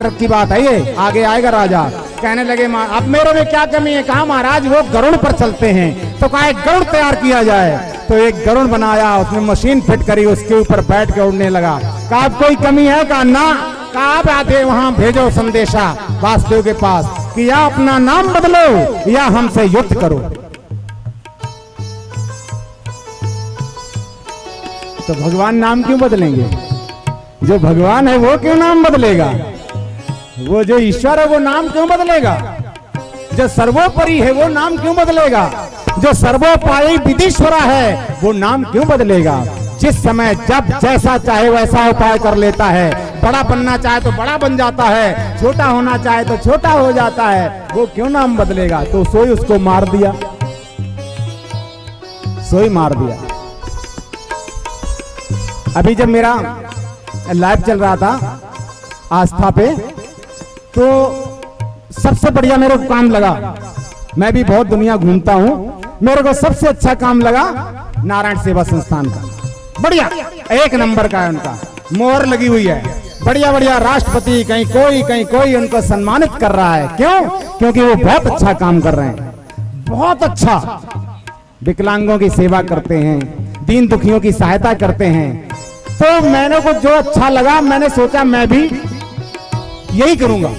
की बात है ये। आगे आएगा राजा, कहने लगे अब मेरे में क्या कमी है। कहा महाराज वो गरुड़ पर चलते हैं, तो कहा एक गरुड़ तैयार किया जाए। तो एक गरुड़ बनाया, उसमें मशीन फिट करी, उसके ऊपर बैठ के उड़ने लगा। कहा अब कोई कमी है? कहा ना। कहा आप आते वहां भेजो संदेशा वासुदेव के पास कि या अपना नाम बदलो या हमसे युद्ध करो। तो भगवान नाम क्यों बदलेंगे? जो भगवान है वो क्यों नाम बदलेगा? वो जो ईश्वर है वो नाम क्यों बदलेगा? जो सर्वोपरि है वो नाम क्यों बदलेगा? जो सर्वोपाई विधीश्वरा है वो नाम क्यों बदलेगा? जिस समय जब जैसा चाहे वैसा उपाय कर लेता है। बड़ा बनना चाहे तो बड़ा बन जाता है, छोटा होना चाहे तो छोटा हो जाता है, वो क्यों नाम बदलेगा? तो सोई उसको मार दिया, सोई मार दिया। अभी जब मेरा लाइव चल रहा था आस्था पे, तो सबसे बढ़िया मेरे को काम लगा, मैं भी बहुत दुनिया घूमता हूं, मेरे को सबसे अच्छा काम लगा नारायण सेवा संस्थान का। बढ़िया एक नंबर का है, उनका मोहर लगी हुई है, बढ़िया बढ़िया। राष्ट्रपति कहीं कोई उनको सम्मानित कर रहा है। क्यों? क्योंकि वो बहुत अच्छा काम कर रहे हैं, बहुत अच्छा। विकलांगों की सेवा करते हैं, दीन दुखियों की सहायता करते हैं। तो मैंने को जो अच्छा लगा, मैंने सोचा मैं भी यही करूंगा,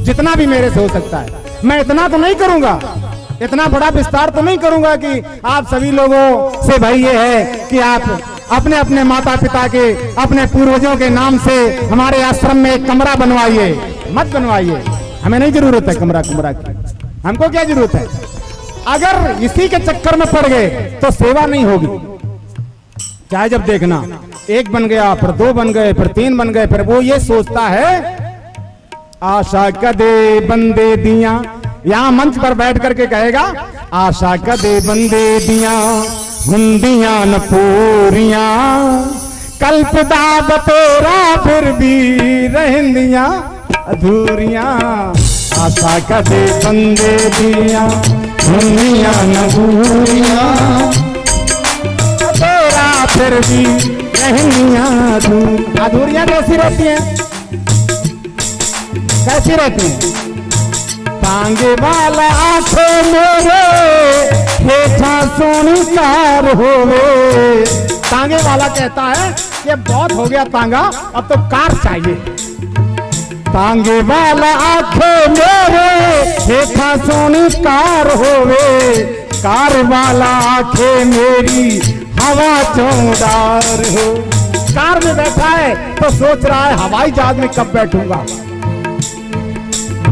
जितना भी मेरे से हो सकता है। मैं इतना तो नहीं करूंगा, इतना बड़ा विस्तार तो नहीं करूंगा कि आप सभी लोगों से भाई ये है कि आप अपने अपने माता पिता के, अपने पूर्वजों के नाम से हमारे आश्रम में एक कमरा बनवाइए। मत बनवाइए, हमें नहीं जरूरत है कमरा की। हमको क्या जरूरत है? अगर इसी के चक्कर में पड़ गए तो सेवा नहीं होगी। चाहे जब देखना एक बन गया, फिर दो बन गए, फिर तीन बन गए, फिर वो ये सोचता है आशा कदे बंदे दिया। यहां मंच पर बैठ करके कहेगा आशा कदे बंदे दिया, हुंदिया न पूरिया, कल्पदा बतेरा फिर भी रहंदिया अधूरिया। आशा कदे बंदे दिया, हुंदिया न पूरिया, तेरा फिर भी रहंदिया अधूरिया। कैसी रहती है? कैसी रहती है? तांगे वाला आंखें मेरे हेठा सोनी कार होवे। तांगे वाला कहता है कि बहुत हो गया तांगा, अब तो कार चाहिए। तांगे वाला आंखें मेरे हेठा सोनी कार होवे, कार वाला आंखें मेरी हवा चौड़ार हो। कार में बैठा है तो सोच रहा है हवाई जहाज में कब बैठूंगा।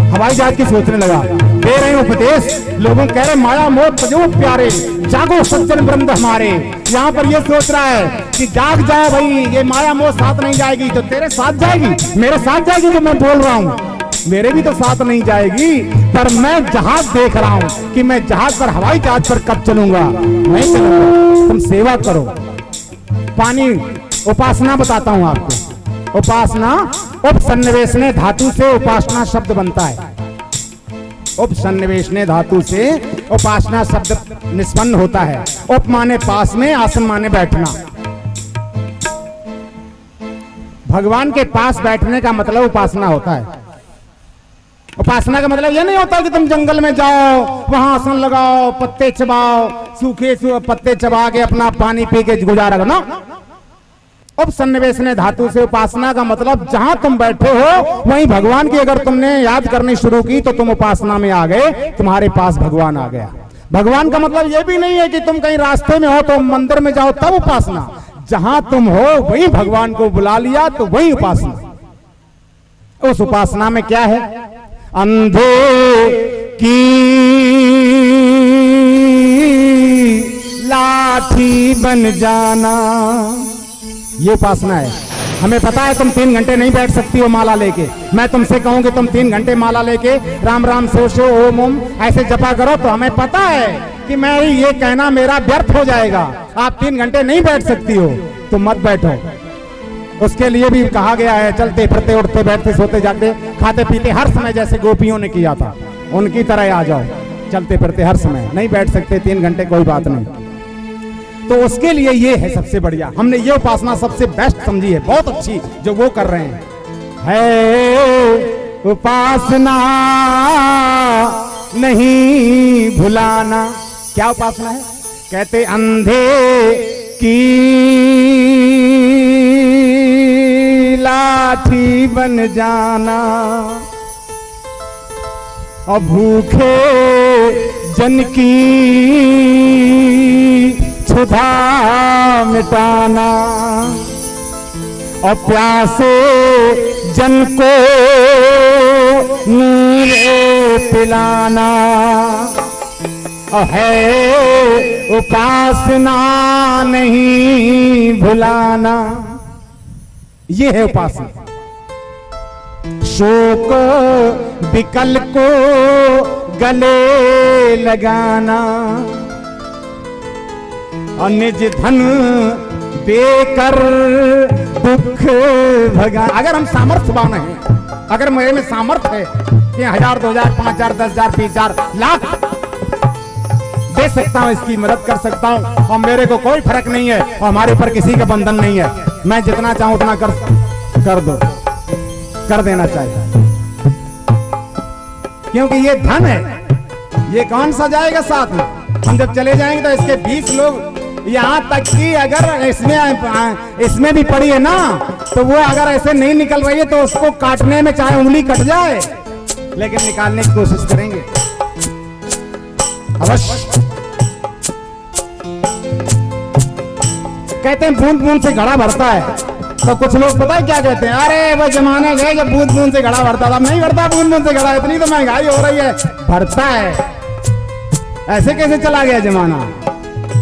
हवाई जहाज की सोचने लगा। दे रहे उपदेश, लोगों कह रहे माया मोह तजो प्यारे, जागो सज्जन ब्रह्म हमारे। यहाँ पर ये सोच रहा है कि जाग जाए भाई, ये माया मोह साथ नहीं जाएगी तो तेरे साथ जाएगी, मेरे साथ जाएगी। जो मैं बोल रहा हूँ मेरे भी तो साथ नहीं जाएगी, पर मैं जहाज देख रहा हूँ कि मैं जहाज पर, हवाई जहाज पर कब चलूंगा। नहीं चलूंगा, तुम सेवा करो। पानी उपासना बताता हूँ आपको। उपासना उपसन्निवेशने धातु से उपासना शब्द बनता है। उपसन्निवेशने धातु से उपासना शब्द निष्पन्न होता है। उप माने पास में, आसन माने बैठना। भगवान के पास बैठने का मतलब उपासना होता है। उपासना का मतलब यह नहीं होता कि तुम जंगल में जाओ, वहां आसन लगाओ, पत्ते चबाओ, सूखे पत्ते चबा के अपना पानी पी के गुजारा करो ना। उपसन्निवेशने धातु से उपासना का मतलब जहां तुम बैठे हो वहीं भगवान की अगर तुमने याद करनी शुरू की तो तुम उपासना में आ गए, तुम्हारे पास भगवान आ गया। भगवान का मतलब यह भी नहीं है कि तुम कहीं रास्ते में हो तो मंदिर में जाओ तब उपासना। जहां तुम हो वहीं भगवान को बुला लिया तो वही उपासना। उस उपासना में क्या है? अंधे की लाठी बन जाना, ये उपासना है। हमें पता है तुम 3 घंटे नहीं बैठ सकती हो माला लेके। मैं तुमसे कहूं कि तुम 3 घंटे माला लेके राम राम सोचो, ओम ओम ऐसे जपा करो, तो हमें पता है कि मैं ये कहना मेरा व्यर्थ हो जाएगा। आप 3 घंटे नहीं बैठ सकती हो तो मत बैठो। उसके लिए भी कहा गया है चलते फिरते उठते बैठते सोते जागते खाते पीते हर समय जैसे गोपियों ने किया था उनकी तरह आ जाओ, चलते फिरते हर समय। नहीं बैठ सकते 3 घंटे, कोई बात नहीं। तो उसके लिए ये है सबसे बढ़िया। हमने ये उपासना सबसे बेस्ट समझी है, बहुत अच्छी जो वो कर रहे हैं। है उपासना नहीं भुलाना। क्या उपासना है? कहते अंधे की लाठी बन जाना और भूखे जन की क्षुधा मिटाना और प्यासे जन को नीरे पिलाना और है उपासना नहीं भुलाना। ये है उपासना। शोक विकल को गले लगाना और निज धन देकर दुख भगा। अगर हम सामर्थ्यवान हैं, अगर मेरे में सामर्थ्य है कि 1000, 2000, 5000, 10,000, 20,000, लाख दे सकता हूं, इसकी मदद कर सकता हूं और मेरे को कोई फर्क नहीं है और हमारे ऊपर किसी का बंधन नहीं है, मैं जितना चाहूं उतना कर देना चाहिए। क्योंकि ये धन है, ये कौन सा जाएगा साथ में? हम जब चले जाएंगे तो इसके 20 लोग, यहां तक कि अगर इसमें भी पड़ी है ना, तो वो अगर ऐसे नहीं निकल रही है तो उसको काटने में चाहे उंगली कट जाए, लेकिन निकालने की कोशिश करेंगे अवश्य। कहते हैं बूंद बूंद से घड़ा भरता है, तो कुछ लोग पता है क्या कहते हैं? अरे वो जमाने गए जब बूंद बूंद से घड़ा भरता था। नहीं भरता बूंद बूंद से घड़ा, इतनी तो महंगाई हो रही है, भरता है। ऐसे कैसे चला गया जमाना?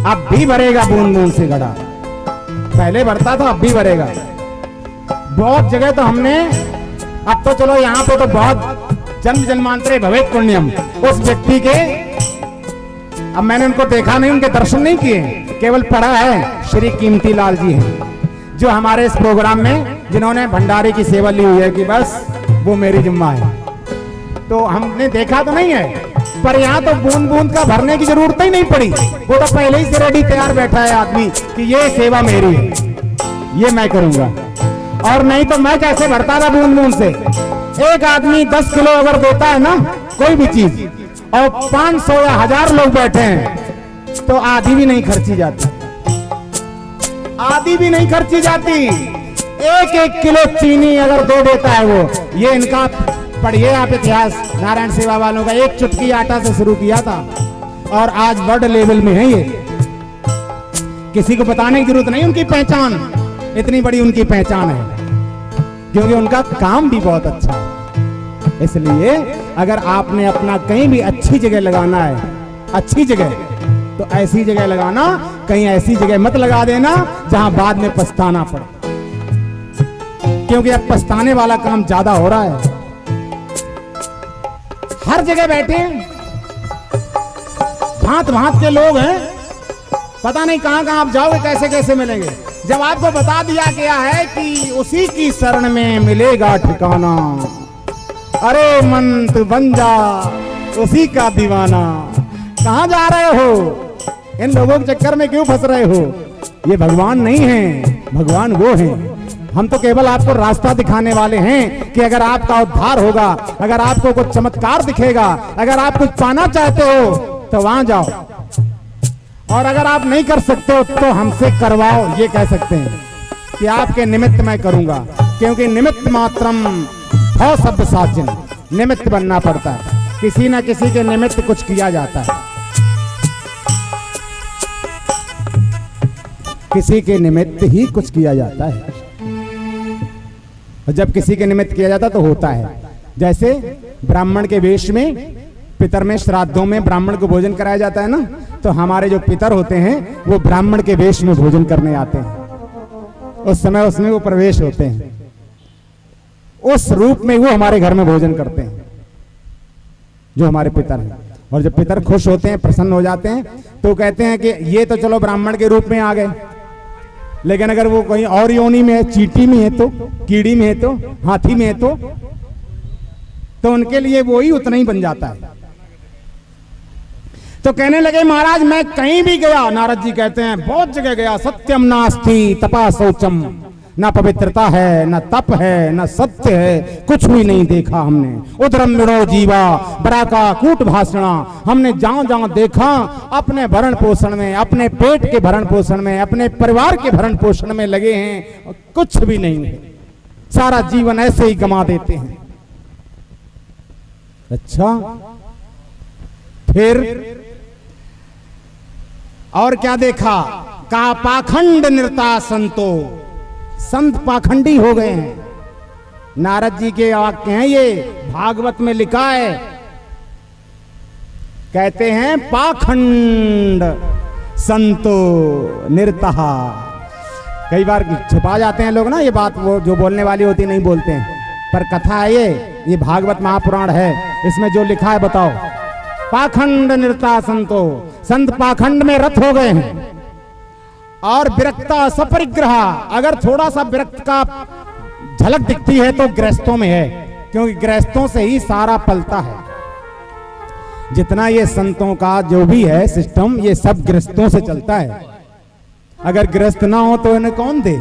अब भी भरेगा बूंद बूंद से घड़ा, पहले भरता था अब भी भरेगा। बहुत जगह तो हमने, अब तो चलो यहाँ पे तो बहुत जन्म जन्मांतरे भवेत पुण्यम, उस व्यक्ति के, अब मैंने उनको देखा नहीं, उनके दर्शन नहीं किए, केवल पढ़ा है। श्री कीमती लाल जी हैं जो हमारे इस प्रोग्राम में, जिन्होंने भंडारे की सेवा ली हुई है कि बस वो मेरी जिम्मा है, तो हमने देखा तो नहीं है। पर यहाँ तो बूंद बूंद का भरने की जरूरत ही नहीं पड़ी, वो तो पहले ही से रेडी तैयार बैठा है आदमी कि ये सेवा मेरी है, ये मैं करूंगा। और नहीं तो मैं कैसे भरता था बूंद बूंद से? एक आदमी 10 किलो अगर देता है ना कोई भी चीज, और 500 या 1000 लोग बैठे हैं, तो आधी भी नहीं खर्ची जाती, आधी भी नहीं खर्ची जाती। 1-1 किलो चीनी अगर दे देता है वो, ये इनका पढ़िए आप इतिहास, नारायण सेवा वालों का। एक चुटकी आटा से शुरू किया था और आज वर्ल्ड लेवल में है ये, किसी को बताने की जरूरत नहीं। उनकी पहचान इतनी बड़ी, उनकी पहचान है क्योंकि उनका काम भी बहुत अच्छा है। इसलिए अगर आपने अपना कहीं भी अच्छी जगह लगाना है, अच्छी जगह, तो ऐसी जगह लगाना, कहीं ऐसी जगह मत लगा देना जहां बाद में पछताना पड़े, क्योंकि अब पछताने वाला काम ज्यादा हो रहा है। हर जगह बैठे भांत भांत के लोग हैं, पता नहीं कहां कहां आप जाओगे, कैसे कैसे मिलेंगे। जब आपको बता दिया गया है कि उसी की शरण में मिलेगा ठिकाना, अरे मन तू बन जा उसी का दीवाना। कहां जा रहे हो? इन लोगों के चक्कर में क्यों फंस रहे हो? ये भगवान नहीं है, भगवान वो है। हम तो केवल आपको रास्ता दिखाने वाले हैं कि अगर आपका उद्धार होगा, अगर आपको कुछ चमत्कार दिखेगा, अगर आप कुछ पाना चाहते हो तो वहां जाओ, और अगर आप नहीं कर सकते हो तो हमसे करवाओ। ये कह सकते हैं कि आपके निमित्त मैं करूंगा, क्योंकि निमित्त मात्रम भव शब्द साचिन, निमित्त बनना पड़ता है, किसी ना किसी के निमित्त कुछ किया जाता है, किसी के निमित्त ही कुछ किया जाता है। और जब किसी के निमित्त किया जाता तो होता है। जैसे ब्राह्मण के वेश में, पितर में, श्राद्धों में ब्राह्मण को भोजन कराया जाता है ना, तो हमारे जो पितर होते हैं वो ब्राह्मण के वेश में भोजन करने आते हैं। उस समय उसमें वो प्रवेश होते हैं, उस रूप में वो हमारे घर में भोजन करते हैं, जो हमारे पितर हैं। और जब पितर खुश होते हैं, प्रसन्न हो जाते हैं, तो कहते हैं कि ये तो चलो ब्राह्मण के रूप में आ गए, लेकिन अगर वो कहीं और योनि में है, चींटी में है तो, कीड़ी में है तो, हाथी में है तो उनके लिए वो ही उतना ही बन जाता है। तो कहने लगे महाराज मैं कहीं भी गया, नारद जी कहते हैं बहुत जगह गया, सत्यम नास्ति तपा शौचम, ना पवित्रता है, ना तप है, ना सत्य है, कुछ भी नहीं देखा हमने। उदरम मृणो जीवा बराका कूट भाषणा, हमने जहां जहां देखा अपने भरण पोषण में, अपने पेट के भरण पोषण में, अपने परिवार के भरण पोषण में लगे हैं, कुछ भी नहीं है, सारा जीवन ऐसे ही गंवा देते हैं। अच्छा, फिर और क्या देखा? का पाखंड नृता संतो, संत पाखंडी हो गए हैं। नारद जी के वाक्य हैं ये, भागवत में लिखा है, कहते हैं पाखंड संतो नृता। कई बार छुपा जाते हैं लोग ना ये बात, वो जो बोलने वाली होती नहीं बोलते हैं, पर कथा है ये भागवत महापुराण है, इसमें जो लिखा है बताओ। पाखंड नृता संतो, संत पाखंड में रत हो गए हैं। और विरक्ता सपरिग्रह, अगर थोड़ा सा विरक्त का झलक दिखती है तो गृहस्थों में है, क्योंकि गृहस्थों से ही सारा पलता है। जितना ये संतों का जो भी है सिस्टम, ये सब गृहस्थों से चलता है। अगर गृहस्थ ना हो तो इन्हें कौन दे?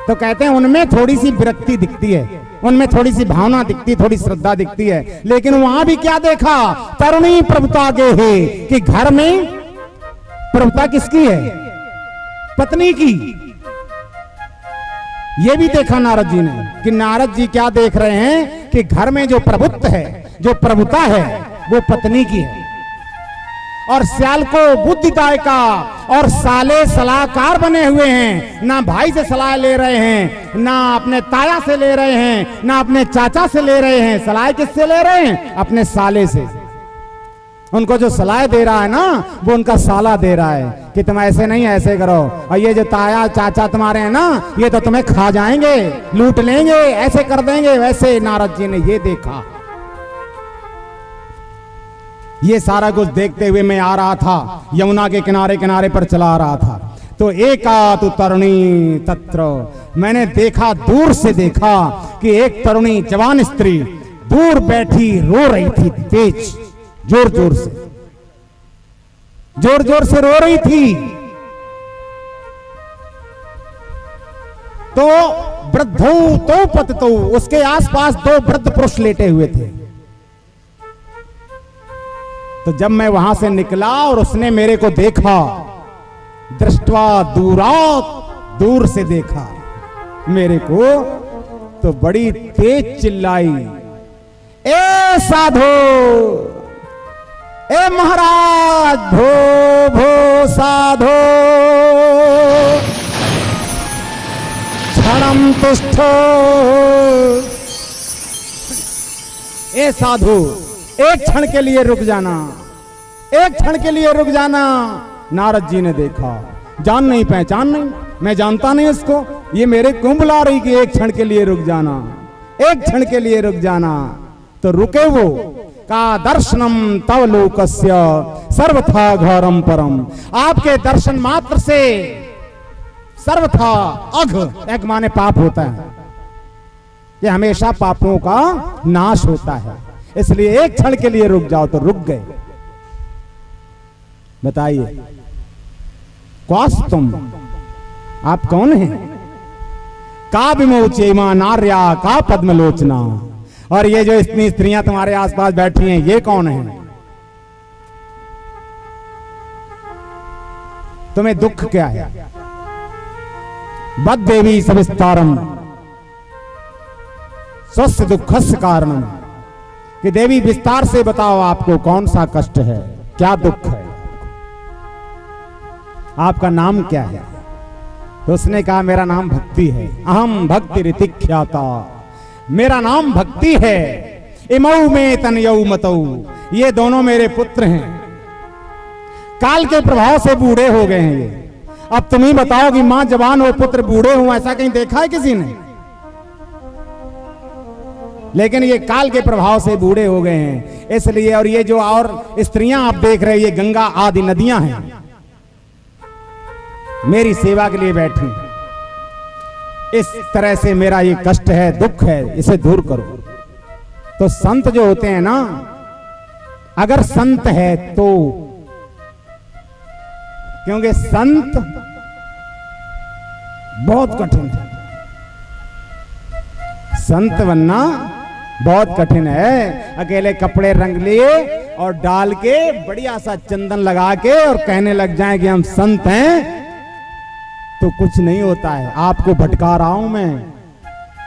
तो कहते हैं उनमें थोड़ी सी विरक्ति दिखती है, उनमें थोड़ी सी भावना दिखती है, थोड़ी श्रद्धा दिखती है, लेकिन वहां भी क्या देखा? तरुणी प्रभुता गे है, कि घर में प्रभुता किसकी है? पत्नी की। ये भी देखा नारद जी ने, कि नारद जी क्या देख रहे हैं कि घर में जो प्रभुत्व है, जो प्रभुता है, वो पत्नी की है। और सियाल को बुद्धिदायका और साले सलाहकार बने हुए हैं, ना भाई से सलाह ले रहे हैं, ना अपने ताया से ले रहे हैं, ना अपने चाचा से ले रहे हैं। सलाह किससे ले रहे हैं? अपने साले से। उनको जो सलाह दे रहा है ना, वो उनका साला दे रहा है कि तुम ऐसे नहीं ऐसे करो, और ये जो ताया चाचा तुम्हारे हैं ना, ये तो तुम्हें खा जाएंगे, लूट लेंगे, ऐसे कर देंगे। वैसे नारद जी ने ये देखा। ये सारा कुछ देखते हुए मैं आ रहा था, यमुना के किनारे किनारे पर चला आ रहा था, तो एका तु तरुणी तत्र, मैंने देखा, दूर से देखा कि एक तरुणी जवान स्त्री दूर बैठी रो रही थी, तेज, जोर जोर से रो रही थी। तो वृद्धौ तो पतितौ, उसके आसपास दो वृद्ध पुरुष लेटे हुए थे। तो जब मैं वहां से निकला और उसने मेरे को देखा, दृष्टवा दूरात, दूर से देखा मेरे को, तो बड़ी तेज चिल्लाई, ए साधो, ए महाराज, भो भो साधो, क्षणम तिष्ठो, ए साधु, एक क्षण के लिए रुक जाना, एक क्षण के लिए रुक जाना। नारद जी ने देखा, जान नहीं पहचान नहीं, मैं जानता नहीं इसको, ये मेरे क्यों बुला रही कि एक क्षण के लिए रुक जाना, एक क्षण के लिए रुक जाना। तो रुके वो, का दर्शनम तव लोकस्य सर्वथा घोरम परम, आपके दर्शन मात्र से सर्वथा अघ, एक माने पाप होता है, ये हमेशा पापों का नाश होता है, इसलिए एक क्षण के लिए रुक जाओ। तो रुक गए। बताइए कौस तुम, आप कौन हैं? का विमोचेमा नार्या का पद्मलोचना, और ये जो इतनी स्त्रियां तुम्हारे आसपास बैठी हैं, ये कौन है? तुम्हें दुख क्या है? बद देवी सविस्तारम स्वस्थ दुखस्य कारणम, कि देवी विस्तार से बताओ आपको कौन सा कष्ट है, क्या दुख है, आपका नाम क्या है? तो उसने कहा मेरा नाम भक्ति है, अहम भक्ति ऋतिख्याता, मेरा नाम भक्ति है। इमऊ में तनयऊ मतऊ, ये दोनों मेरे पुत्र हैं, काल के प्रभाव से बूढ़े हो गए हैं ये। अब तुम ही बताओ कि मां जवान हो पुत्र बूढ़े हो, ऐसा कहीं देखा है किसी ने? लेकिन ये काल के प्रभाव से बूढ़े हो गए हैं, इसलिए। और ये जो और स्त्रियां आप देख रहे हैं, ये गंगा आदि नदियां हैं, मेरी सेवा के लिए बैठी। इस तरह से मेरा ये कष्ट है, दुख है, इसे दूर करो। तो संत जो होते हैं ना, अगर संत है तो, क्योंकि संत बहुत कठिन है। संत बनना बहुत कठिन है। अकेले कपड़े रंग लिए और डाल के बढ़िया सा चंदन लगा के और कहने लग जाए कि हम संत हैं, तो कुछ नहीं होता है। आपको भटका रहा हूं मैं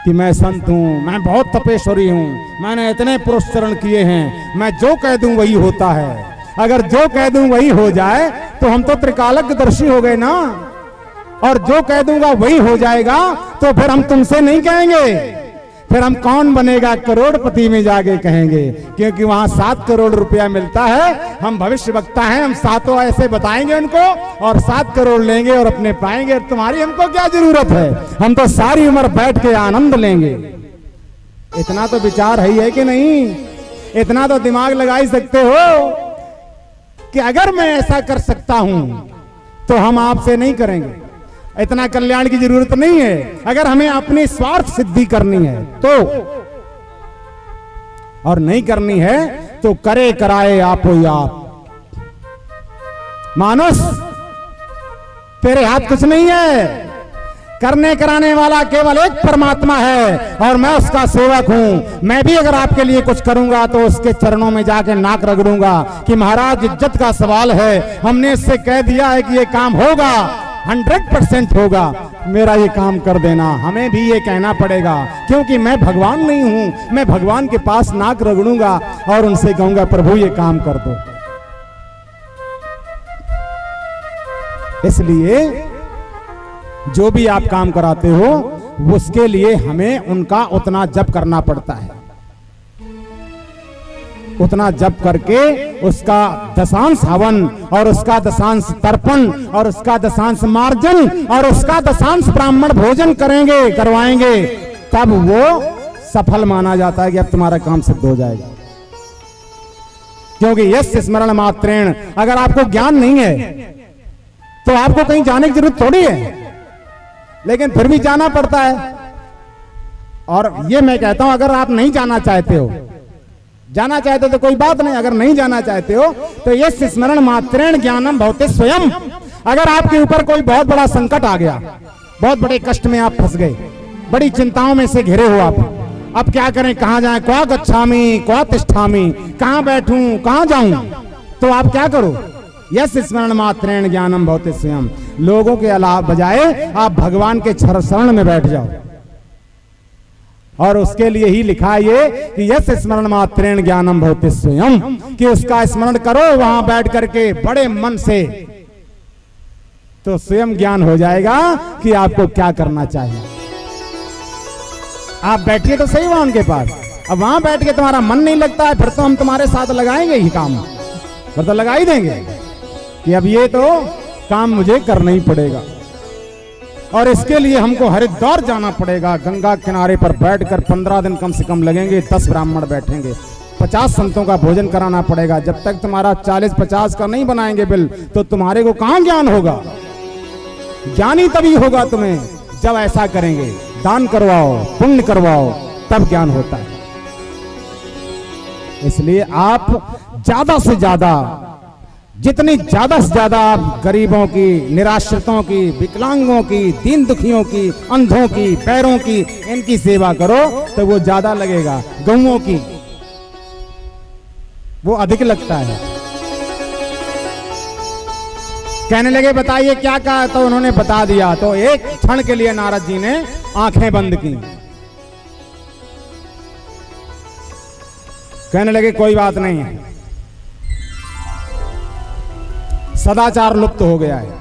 कि मैं संत हूं, मैं बहुत तपेश्वरी हूं, मैंने इतने पुरस्चरण किए हैं, मैं जो कह दूं वही होता है। अगर जो कह दूं वही हो जाए तो हम तो त्रिकालज्ञदर्शी हो गए ना, और जो कह दूंगा वही हो जाएगा तो फिर हम तुमसे नहीं कहेंगे, फिर हम कौन बनेगा करोड़पति में जाके कहेंगे, क्योंकि वहां 7 करोड़ रुपया मिलता है। हम भविष्य वक्ता हैं, हम सातों ऐसे बताएंगे उनको और 7 करोड़ लेंगे और अपने पाएंगे। तुम्हारी हमको क्या जरूरत है, हम तो सारी उम्र बैठ के आनंद लेंगे। इतना तो विचार है कि नहीं? इतना तो दिमाग लगा ही सकते हो कि अगर मैं ऐसा कर सकता हूं तो हम आपसे नहीं करेंगे। इतना कल्याण की जरूरत नहीं है। अगर हमें अपनी स्वार्थ सिद्धि करनी है तो, और नहीं करनी है तो करे कराए आपो आप। मानुष तेरे हाथ कुछ नहीं है, करने कराने वाला केवल एक परमात्मा है और मैं उसका सेवक हूं। मैं भी अगर आपके लिए कुछ करूंगा तो उसके चरणों में जाके नाक रगड़ूंगा कि महाराज इज्जत का सवाल है, हमने इससे कह दिया है कि ये काम होगा, 100% होगा, मेरा ये काम कर देना। हमें भी ये कहना पड़ेगा, क्योंकि मैं भगवान नहीं हूं। मैं भगवान के पास नाक रगड़ूंगा और उनसे कहूंगा प्रभु ये काम कर दो। इसलिए जो भी आप काम कराते हो उसके लिए हमें उनका उतना जप करना पड़ता है। उतना जप करके उसका दशांश हवन और उसका दशांश तर्पण और उसका दशांश मार्जन और उसका दशांश ब्राह्मण भोजन करेंगे, करवाएंगे, तब वो सफल माना जाता है कि अब तुम्हारा काम सिद्ध हो जाएगा। क्योंकि यस्य स्मरण मात्रेण, अगर आपको ज्ञान नहीं है तो आपको कहीं जाने की जरूरत थोड़ी है, लेकिन फिर भी जाना पड़ता है। और ये मैं कहता हूं, अगर आप नहीं जाना चाहते हो, जाना चाहते हो तो कोई बात नहीं, अगर नहीं जाना चाहते हो तो ये स्मरण मात्रेण ज्ञानम भवते स्वयं। अगर आपके ऊपर कोई बहुत बड़ा संकट आ गया, बहुत बड़े कष्ट में आप फंस गए, बड़ी चिंताओं में से घिरे हो आप, अब क्या करें, कहां जाएं, क्वा गच्छामि क्वा तिष्ठामि, कहां बैठूं कहां जाऊं, तो आप क्या करो, यस स्मरण मात्रेण ज्ञानम भवते स्वयं। लोगों के अलावा बजाय आप भगवान के शरण में बैठ जाओ। और उसके लिए ही लिखा ये कि यस स्मरण मात्रेण ज्ञानम भवते स्वयं, कि उसका स्मरण करो वहां बैठ करके बड़े मन से, तो स्वयं ज्ञान हो जाएगा कि आपको क्या करना चाहिए। आप बैठिए तो सही वहां उनके पास। अब वहां बैठ के तुम्हारा मन नहीं लगता है, फिर तो हम तुम्हारे साथ लगाएंगे ही काम, फिर तो लगा ही देंगे कि अब ये तो काम मुझे करना ही पड़ेगा। और इसके लिए हमको हरिद्वार जाना पड़ेगा, गंगा किनारे पर बैठकर 15 दिन कम से कम लगेंगे, 10 ब्राह्मण बैठेंगे, 50 संतों का भोजन कराना पड़ेगा। जब तक तुम्हारा 40-50 का नहीं बनाएंगे बिल, तो तुम्हारे को कहां ज्ञान होगा। ज्ञानी तभी होगा तुम्हें जब ऐसा करेंगे, दान करवाओ, पुण्य करवाओ, तब ज्ञान होता है। इसलिए आप ज्यादा से ज्यादा, जितनी ज्यादा से ज्यादा आप गरीबों की, निराश्रितों की, विकलांगों की, दीन दुखियों की, अंधों की, पैरों की, इनकी सेवा करो तो वो ज्यादा लगेगा। गौओं की वो अधिक लगता है। कहने लगे बताइए क्या कहा, तो उन्होंने बता दिया। तो एक क्षण के लिए नारद जी ने आंखें बंद की, कहने लगे कोई बात नहीं है, सदाचार लुप्त हो गया है।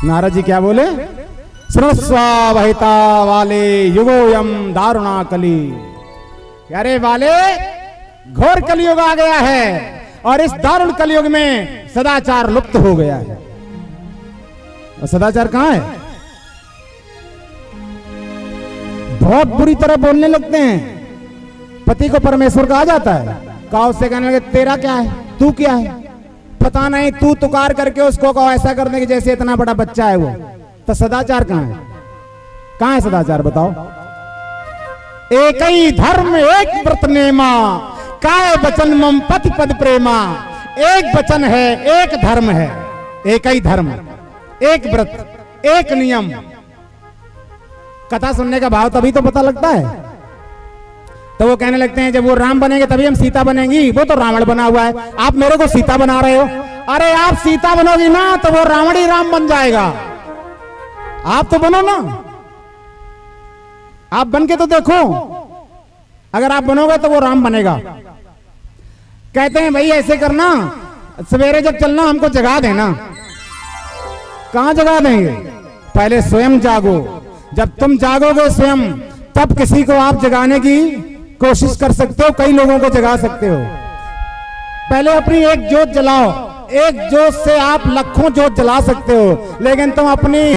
नारद जी क्या बोले, स्रस्वावहिता वाले युगोयम दारुणा कली। अरे वाले, घोर कलयुग आ गया है और इस दारुण कलयुग में सदाचार लुप्त हो गया है। और सदाचार कहां है? बहुत बुरी तरह बोलने लगते हैं। पति को परमेश्वर कहा जाता है, कहा उससे कहने लगे तेरा क्या है, तू क्या है, पता नहीं, तू तुकार करके उसको कहो ऐसा करने की जैसे इतना बड़ा बच्चा है वो। तो सदाचार कहां है? कहां है सदाचार बताओ? एक ही धर्म एक व्रत नेमा, काय वचन मम पति पद प्रेमा। एक वचन है, एक धर्म है, एक ही धर्म, एक व्रत, एक नियम, कथा सुनने का भाव तभी तो पता लगता है। तो वो कहने लगते हैं जब वो राम बनेंगे तभी हम सीता बनेंगी, वो तो रावण बना हुआ है, आप मेरे को सीता बना रहे हो। अरे आप सीता बनोगी ना तो वो रावण ही राम बन जाएगा, आप तो बनो ना, आप बन के तो देखो, अगर आप बनोगे तो वो राम बनेगा। कहते हैं भाई ऐसे करना, सवेरे जब चलना हमको जगा देना। कहां जगा देंगे, पहले स्वयं जागो, जब तुम जागोगे स्वयं तब किसी को आप जगाने की कोशिश कर सकते हो, कई लोगों को जगा सकते हो। पहले अपनी एक जोत जलाओ, एक जोत से आप लाखों जोत जला सकते हो, लेकिन तुम अपनी